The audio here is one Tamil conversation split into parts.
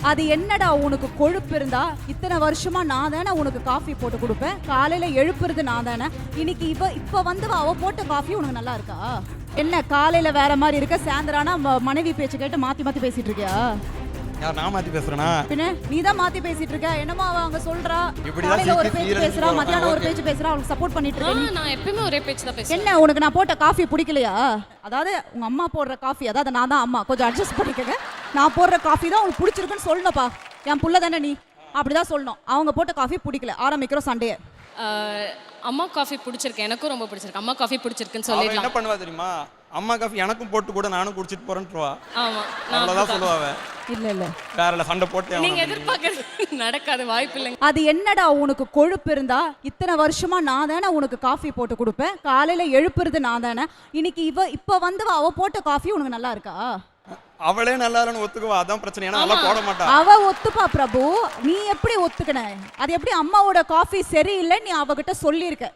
அது என்னடா உனக்கு கொழுப்பு இருந்தா இத்தனை வருஷமா நான் தானே உனக்கு காஃபி போட்டு கொடுப்பேன், காலையில எழுப்புறது நான் தானே. இன்னைக்கு இப்ப வந்து அவ போட்ட காஃபி உனக்கு நல்லா இருக்கா? என்ன காலையில வேற மாதிரி இருக்க, சாயந்தரானா மனைவி பேச்சு கேட்டு மாத்தி மாத்தி பேசிட்டு இருக்கியா? யார் நான் மாத்தி பேசுறேனா? பின்ன நீ தான் மாத்தி பேசிட்டு இருக்க. என்னமோ அவ அங்க சொல்றா, காலையில ஒரு பேச்சு பேசுறா, மத்தியானம் ஒரு பேச்சு பேசுறா, அவளுக்கு சப்போர்ட் பண்ணிட்டு இருக்க. நான் எப்பவுமே ஒரே பேச்சு தான் பேசுறேன். என்ன உனக்கு நான் போட்ட காஃபி பிடிக்கலையா? அதாவது உங்க அம்மா போடுற காஃபி, அதாவது நான் தான் அம்மா, கொஞ்சம் அட்ஜஸ்ட் பண்ணிக்கங்க. நான் போடுற காஃபி தான் உங்களுக்கு பிடிச்சிருக்குன்னு சொல்லணும்ப்பா. என் புள்ள தானே நீ, அப்படிதான் சொல்லணும். அவங்க போட்ட காஃபி பிடிக்கல, ஆரம்பிக்கிறோம் சண்டையை. அம்மா காஃபி பிடிச்சிருக்கு, எனக்கும் ரொம்ப பிடிச்சிருக்கு. அம்மா காஃபி பிடிச்சிருக்குன்னு சொல்லிடலாம். என்ன பண்ணுவா தெரியுமா? அம்மா காஃபி எனக்கும் போட்டு கூட நானும் குடிச்சிட்டு போறேன்னுவா. ஆமா, அவ்வளவுதான் சொல்லுவாங்க. இல்ல வேறல சண்டை போட்டு நீங்க எதிர்பார்க்கறது நடக்காது, வாய்ப்பு இல்லைங்க. அது என்னடா உனக்கு கொழுப்பு இருந்தா இத்தனை வருஷமா நான் தானே உனக்கு காஃபி போட்டு கொடுப்பேன், காலையில எழுப்புறது நான் தானே. இன்னைக்கு இப்ப வந்து அவ போட்ட காஃபி உனக்கு நல்லா இருக்கா? அவளே நல்லா இல்லைன்னு ஒத்துக்குவா, அதான் பிரச்சனை. ஏன்னா நல்லா போட மாட்டா. அவ ஒத்துப்பா பிரபு, நீ எப்படி ஒத்துக்கன? அது எப்படி அம்மாவோட காஃபி சரியில்லை நீ அவகிட்ட சொல்லியிருக்க?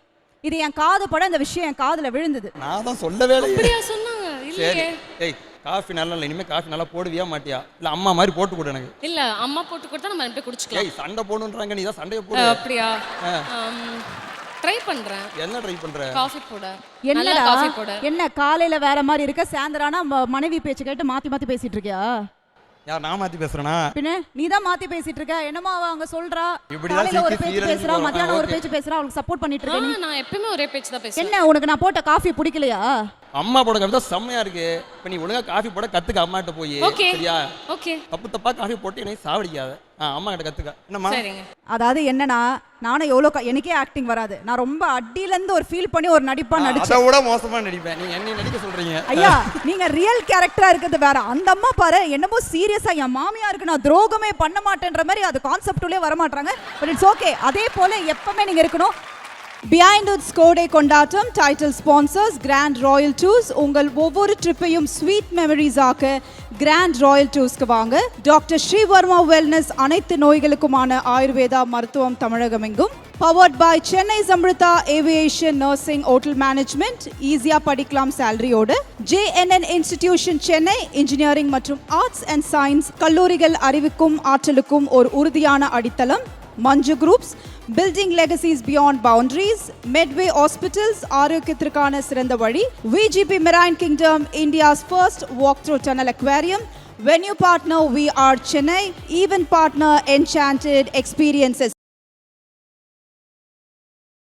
இது என் காது பட இந்த விஷயம் என் காதுல விழுந்தது. நான் தான் சொல்லவே இல்லை. அப்படியே சொன்னாங்க. இல்லையே. ஏய் காஃபி நல்லா இல்லை, இனிமே காஃபி நல்லா போடுவியா மாட்டியா? இல்ல அம்மா மாதிரி போட்டு கொடு எனக்கு. இல்ல அம்மா போட்டு கொடுத்தா நம்ம ரெண்டு பேரும் குடிச்சுக்கலாம். ஏய் சண்டை போடுன்றாங்க, நீ தான் சண்டைய போடு. அப்படியா? ட்ரை பண்றேன். என்ன ட்ரை பண்ற? காஃபி போட. என்னடா காஃபி போட. என்ன காலையில வேற மாதிரி இருக்க, சாயந்தரானா மனைவி பேச்சு கேட்டு மாத்தி மாத்தி பேசிட்டு இருக்கியா? யார் நான் மாத்தி பேசுறேனா? பின்ன நீ தான் மாத்தி பேசிட்டு இருக்க. என்னமோ அவ அங்க சொல்றா, இப்படி காலையில தான் ஒரு பேச்சு சீக்கிரம் பேசுறா, மத்தியானம் ஒரு பேச்சு பேசுறா, அவளுக்கு சப்போர்ட் பண்ணிட்டு இருக்க. நான் எப்பவுமே ஒரே பேச்சு தான் பேசுறேன். என்ன உனக்கு நான் போட்ட காஃபி பிடிக்கலையா? அம்மா போட காஃபி தான் செம்மையா இருக்கு. இப்ப நீ ஒழுங்கா காஃபி போட கத்துக்க அம்மாட்ட போய். சரியா? ஓகே. தப்பா காஃபி போட்டு என்னை சாவடிக்காத. அம்மா கிட்ட கத்துக்க. என்னம்மா? சரிங்க. அதாவது என்னன்னா, நானும் எனக்கே ஆக்டிங் வராது. நான் ரொம்ப அடியில இருந்து ஒரு ஃபீல் பண்ணி ஒரு நடிப்பா நடிச்சேன். அத விட மோசமா நடிப்பேன். நீ என்ன நடிக்க சொல்றீங்க? ஐயா நீங்க ரியல் கேரக்டரா இருக்கிறது வேற. அந்த அம்மா பாரு என்னமோ சீரியஸா என் மாமியாருக்கு நான் துரோகமே பண்ண மாட்டேன்ற மாதிரி அது கான்செப்டுலயே வர மாட்டாங்க. But it's okay. அதே போல எப்பவுமே நீங்க இருக்கணும். பிஹைண்ட் இட்ஸ் கோடை கொண்டாட்டம் title sponsors grand royal tours. உங்கள் ஒவ்வொரு ட்ரிப்பையும் ஸ்வீட் மெமரிஸ் ஆக்க கிராண்ட் ராயல் டூர்ஸ்க்கு வாங்க. டாக்டர் ஸ்ரீவர்மா வெல்னஸ், அனைத்து நோய்களுக்குமான ஆயுர்வேதா மருத்துவம் தமிழகம் எங்கும். Powered by Chennai Samrudha aviation nursing hotel management. ஈஸியா படிக்கலாம் சேலரியோடு. JNN இன்ஸ்டிடியூஷன் சென்னை, இன்ஜினியரிங் மற்றும் ஆர்ட்ஸ் அண்ட் சயின்ஸ் கல்லூரிகள் அறிவுக்கும் ஆற்றலுக்கும் ஒரு உறுதியான அடித்தளம். Manju groups, building legacies beyond boundaries. Medway hospitals, ஆரோக்கியத்திற்கான சிறந்த வழி. VGP Marine Kingdom, India's first walk-through tunnel aquarium. Venue partner, We Are Chennai. Event partner, Enchanted Experiences.